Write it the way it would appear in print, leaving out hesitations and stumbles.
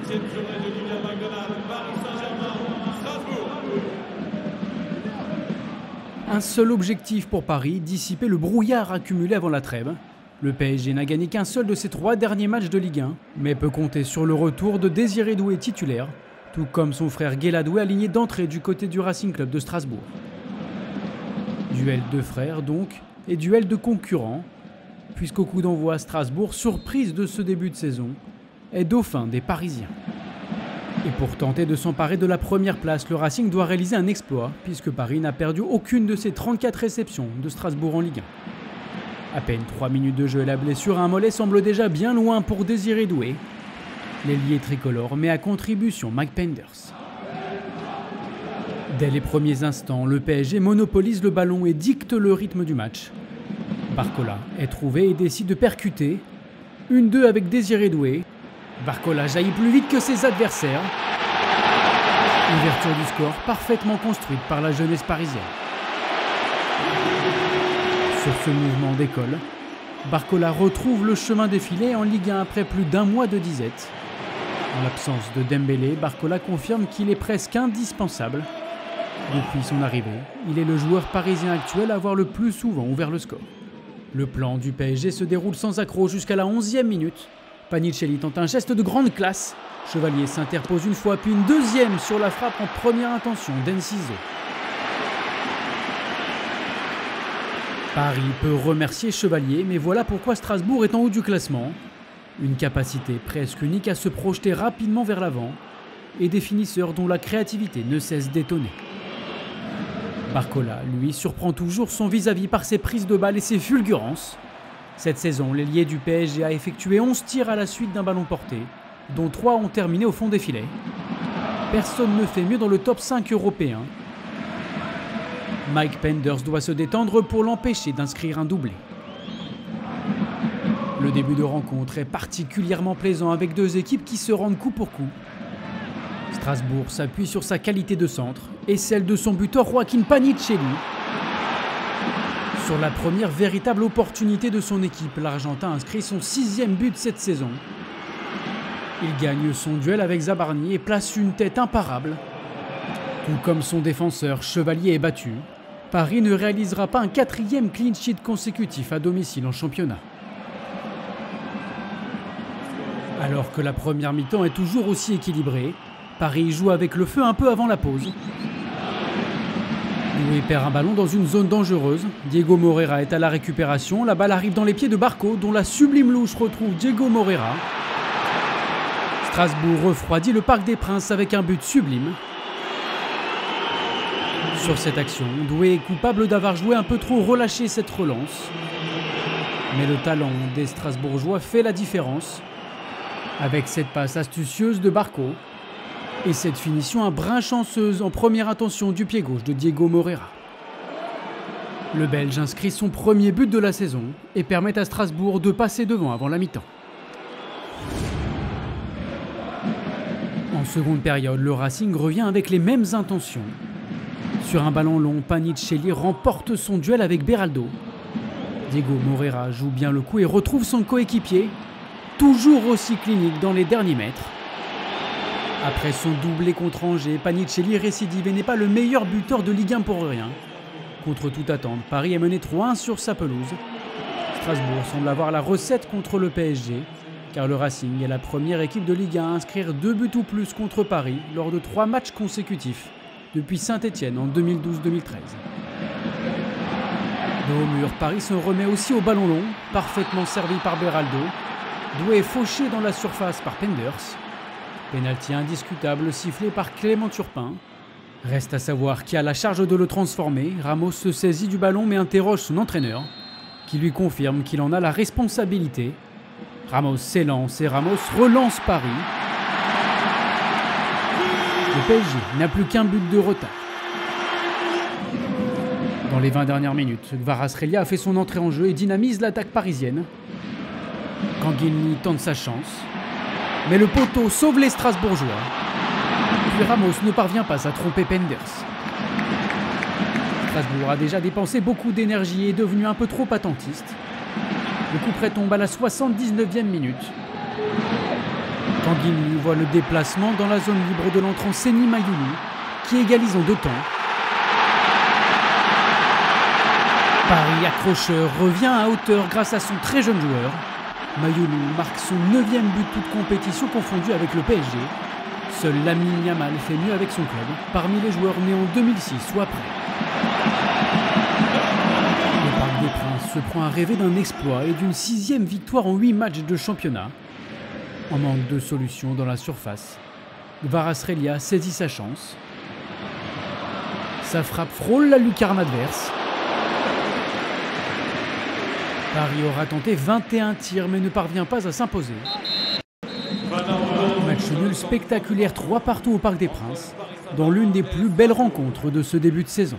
8e journée de Ligue 1 McDonald's, Paris Saint-Germain, Strasbourg. Un seul objectif pour Paris, dissiper le brouillard accumulé avant la trêve. Le PSG n'a gagné qu'un seul de ses 3 derniers matchs de Ligue 1, mais peut compter sur le retour de Désiré Doué titulaire, tout comme son frère Guéladoué aligné d'entrée du côté du Racing Club de Strasbourg. Duel de frères donc, et duel de concurrents, puisqu'au coup d'envoi Strasbourg, surprise de ce début de saison, est dauphin des Parisiens. Et pour tenter de s'emparer de la première place, le Racing doit réaliser un exploit, puisque Paris n'a perdu aucune de ses 34 réceptions de Strasbourg en Ligue 1. À peine 3 minutes de jeu et la blessure à un mollet semble déjà bien loin pour Désiré Doué. L'ailier tricolore met à contribution Mike Penders. Dès les premiers instants, le PSG monopolise le ballon et dicte le rythme du match. Barcola est trouvé et décide de percuter. 1-2 avec Désiré Doué. Barcola jaillit plus vite que ses adversaires. Ouverture du score parfaitement construite par la jeunesse parisienne. Sur ce mouvement d'école, Barcola retrouve le chemin des filets en Ligue 1 après plus d'un mois de disette. En l'absence de Dembélé, Barcola confirme qu'il est presque indispensable. Depuis son arrivée, il est le joueur parisien actuel à avoir le plus souvent ouvert le score. Le plan du PSG se déroule sans accroc jusqu'à la 11e minute. Panicelli tente un geste de grande classe. Chevalier s'interpose une fois puis une deuxième sur la frappe en première intention d'Enciso. Paris peut remercier Chevalier, mais voilà pourquoi Strasbourg est en haut du classement. Une capacité presque unique à se projeter rapidement vers l'avant et des finisseurs dont la créativité ne cesse d'étonner. Barcola, lui, surprend toujours son vis-à-vis par ses prises de balles et ses fulgurances. Cette saison, l'ailier du PSG a effectué 11 tirs à la suite d'un ballon porté, dont 3 ont terminé au fond des filets. Personne ne fait mieux dans le top 5 européen. Mike Penders doit se détendre pour l'empêcher d'inscrire un doublé. Le début de rencontre est particulièrement plaisant avec 2 équipes qui se rendent coup pour coup. Strasbourg s'appuie sur sa qualité de centre et celle de son buteur Joaquin Panicelli. Sur la première véritable opportunité de son équipe, l'Argentin inscrit son 6e but cette saison. Il gagne son duel avec Zabarni et place une tête imparable. Tout comme son défenseur, Chevalier est battu. Paris ne réalisera pas un 4e clean sheet consécutif à domicile en championnat. Alors que la première mi-temps est toujours aussi équilibrée, Paris joue avec le feu un peu avant la pause. Doué perd un ballon dans une zone dangereuse. Diego Moreira est à la récupération. La balle arrive dans les pieds de Barco, dont la sublime louche retrouve Diego Moreira. Strasbourg refroidit le Parc des Princes avec un but sublime. Sur cette action, Doué est coupable d'avoir joué un peu trop relâché cette relance. Mais le talent des Strasbourgeois fait la différence. Avec cette passe astucieuse de Barco et cette finition un brin chanceuse en première intention du pied gauche de Diego Moreira. Le Belge inscrit son premier but de la saison et permet à Strasbourg de passer devant avant la mi-temps. En seconde période, le Racing revient avec les mêmes intentions. Sur un ballon long, Panicelli remporte son duel avec Beraldo. Diego Moreira joue bien le coup et retrouve son coéquipier, toujours aussi clinique dans les derniers mètres. Après son doublé contre Angers, Panicelli récidive et n'est pas le meilleur buteur de Ligue 1 pour rien. Contre toute attente, Paris est mené 3-1 sur sa pelouse. Strasbourg semble avoir la recette contre le PSG, car le Racing est la première équipe de Ligue 1 à inscrire 2 buts ou plus contre Paris lors de 3 matchs consécutifs, depuis Saint-Etienne en 2012-2013. De haut mur, Paris se remet aussi au ballon long, parfaitement servi par Beraldo. Doué est fauché dans la surface par Penders. Pénalty indiscutable sifflé par Clément Turpin. Reste à savoir qui a la charge de le transformer. Ramos se saisit du ballon mais interroge son entraîneur, qui lui confirme qu'il en a la responsabilité. Ramos s'élance et Ramos relance Paris. Le PSG n'a plus qu'un but de retard. Dans les 20 dernières minutes, Kvaratskhelia a fait son entrée en jeu et dynamise l'attaque parisienne. Kanguilny tente sa chance, mais le poteau sauve les Strasbourgeois. Puis Ramos ne parvient pas à tromper Penders. Strasbourg a déjà dépensé beaucoup d'énergie et est devenu un peu trop attentiste. Le coup près tombe à la 79e minute. Tanguy voit le déplacement dans la zone libre de l'entrant Seny Mayulu, qui égalise en 2 temps. Paris accrocheur revient à hauteur grâce à son très jeune joueur. Mayulu marque son 9e but toute compétition confondue avec le PSG. Seul Lamine Yamal fait mieux avec son club, parmi les joueurs nés en 2006 ou après. Le Parc des Princes se prend à rêver d'un exploit et d'une 6e victoire en 8 matchs de championnat. En manque de solution dans la surface, Kvaratskhelia saisit sa chance. Sa frappe frôle la lucarne adverse. Paris aura tenté 21 tirs mais ne parvient pas à s'imposer. Match nul spectaculaire 3-3 au Parc des Princes, dans l'une des plus belles rencontres de ce début de saison.